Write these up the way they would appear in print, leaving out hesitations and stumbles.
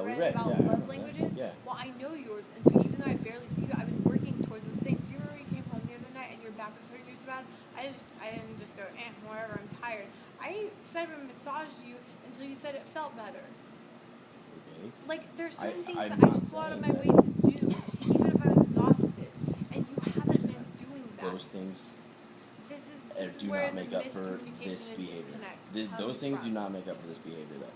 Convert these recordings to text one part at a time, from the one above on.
we read read. about Yeah, I love know that. languages. Yeah. Well, I know yours, and so even though I barely see you, I've been working towards those things. You remember you came home the other night and your back was hurting you so bad? I didn't just go, whatever, I'm tired. I said I massaged you until you said it felt better. Okay. Like, there's certain things I'm that I not just go out of saying my that way to do, even if I'm exhausted. And you haven't been doing that. those things This is do where not the make up for miscommunication this and behavior. disconnect Those comes things do from. not make up for this behavior, though.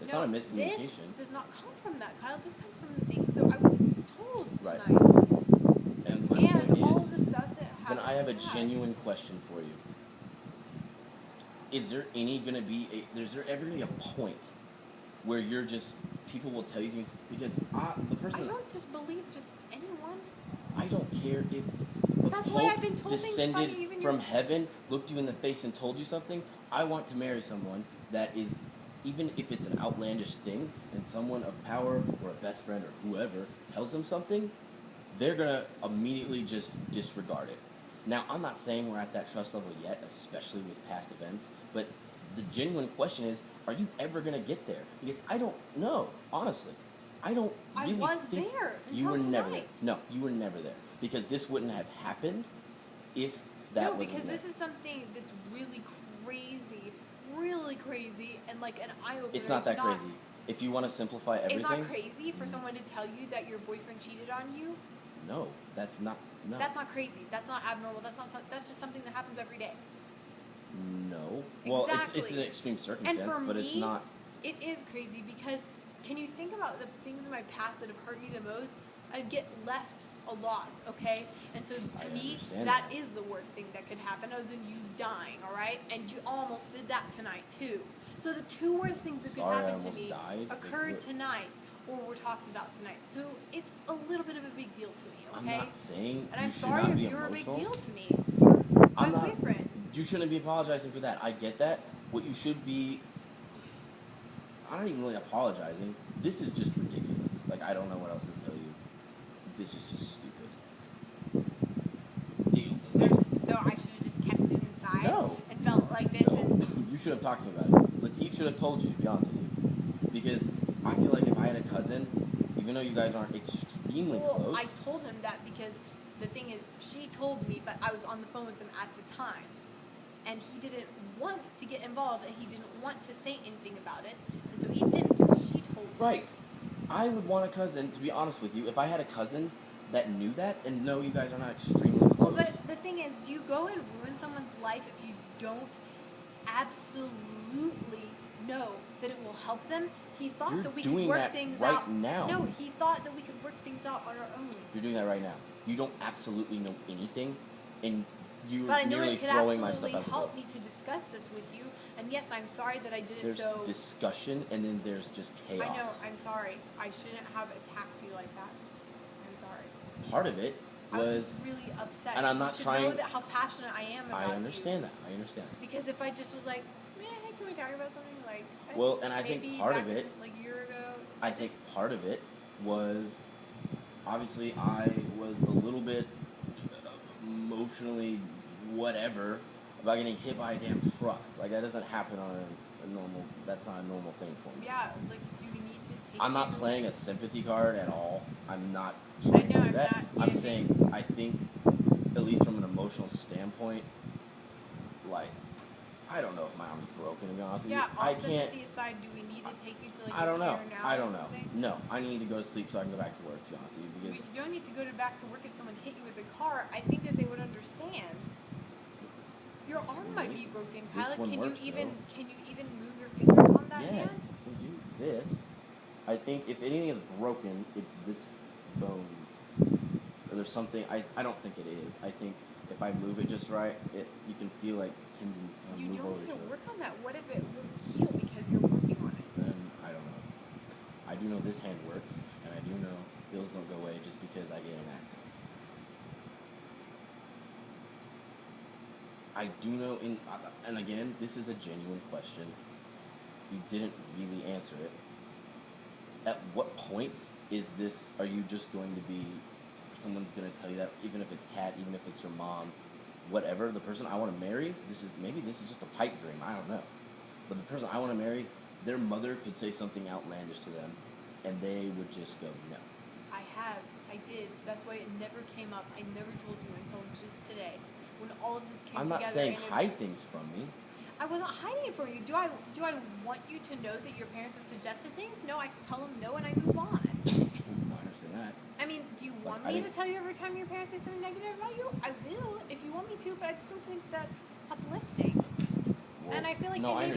It's No, not a miscommunication. This does not come from that, Kyle. This comes from the things that I was told Right. tonight. And my And point all is, of the stuff that then happened. I have a genuine question for you. Is there ever gonna be a point where you're just, people will tell you things, because the person... I don't just believe just anyone. I don't care if the That's why I've been Pope told things descended funny, even from your- heaven, looked you in the face and told you something. I want to marry someone that is, even if it's an outlandish thing, and someone of power or a best friend or whoever tells them something, they're going to immediately just disregard it. Now, I'm not saying we're at that trust level yet, especially with past events, but the genuine question is, are you ever going to get there? Because I don't know, honestly. I don't really I was think there until you were never there. tonight. No, you were never there. Because this wouldn't have happened if that wasn't because there. this is something that's really crazy, and like an eye-opener. It's not that crazy. If you want to simplify everything... It's not crazy for someone to tell you that your boyfriend cheated on you? No, that's not... No. That's not crazy. That's not abnormal. That's just something that happens every day. No. Well, Exactly. it's an extreme circumstance, And for but me, it's not... It is crazy because can you think about the things in my past that have hurt me the most? I get left a lot, okay? And so to me, that is the worst thing that could happen other than you dying, all right? And you almost did that tonight, too. So the two worst things that could happen to me occurred tonight or were talked about tonight. So it's a little bit of a big deal to me, okay? I'm not saying and I'm you should sorry not if be you're emotional. a big deal to me. You're I'm my not, boyfriend. You shouldn't be apologizing for that. I get that. What you should be... I'm not even really apologizing. This is just ridiculous. Like, I don't know what else to tell you. This is just stupid. So I should have just kept it inside and felt like this. No. And You should have talked to me about it. Latif should have told you, to be honest with you. Because I feel like if I had a cousin, even though you guys aren't extremely close... I told him that because the thing is, she told me, but I was on the phone with him at the time. And he didn't want to get involved, and he didn't want to say anything about it. And so he didn't. She told me. Right. I would want a cousin, to be honest with you, if I had a cousin that knew that, and no, you guys are not extremely close. Well, but the thing is, do you go and ruin someone's life if you don't absolutely know that it will help them? He thought that we could work things out. You're doing that right now. No, he thought that we could work things out on our own. You're doing that right now. You don't absolutely know anything, and you're but I know nearly it could throwing my stuff absolutely out the help door. me to discuss this with you. And yes, I'm sorry that I did There's it so... discussion, and then there's just chaos. I know, I'm sorry. I shouldn't have attacked you like that. I'm sorry. Part of it I was just really upset. And I'm not you should trying... know that how passionate I am about I understand that. I understand. Because if I just was like, man, hey, can we talk about something? Like, well, and I think part of it... Like a year ago... I think part of it was... Obviously, I was a little bit emotionally whatever about getting hit by a damn truck. Like, that doesn't happen on a normal... That's not a normal thing for me. Yeah, like, do we need to take... I'm not playing a sympathy card at all. I'm not trying to do that. I'm saying, I think, at least from an emotional standpoint, like, I don't know if my arm's broken, to be honest with you. I can't... aside, do we need to take you to, like, I don't know. now I don't know. No, I need to go to sleep so I can go back to work, to be honest with you. Because you don't need to go back to work if someone hit you with a car. I think that they would understand. Your arm might be broken, Kyle. Can you even move your fingers on that hand? Yes, I can do this. I think if anything is broken, it's this bone. Or there's something... I don't think it is. I think if I move it just right, you can feel like tendons kind of move over each other. You don't need to work on that. What if it will heal because you're working on it? Then I don't know. I do know this hand works, and I do know bills don't go away just because I get in an accident. I do know, and again, this is a genuine question. You didn't really answer it. At what point is this, are you just going to be, someone's going to tell you that, even if it's Kat, even if it's your mom, whatever, the person I want to marry, maybe this is just a pipe dream, I don't know. But the person I want to marry, their mother could say something outlandish to them, and they would just go, no. I did. That's why it never came up. I never told you until just today, when all of this came I'm together. not saying hide things from me. I wasn't hiding it from you. Do I want you to know that your parents have suggested things? No, I tell them no and I move on. I understand that. I mean, do you want me to tell you every time your parents say something negative about you? I will if you want me to, but I just don't think that's uplifting. Well, and I feel like no,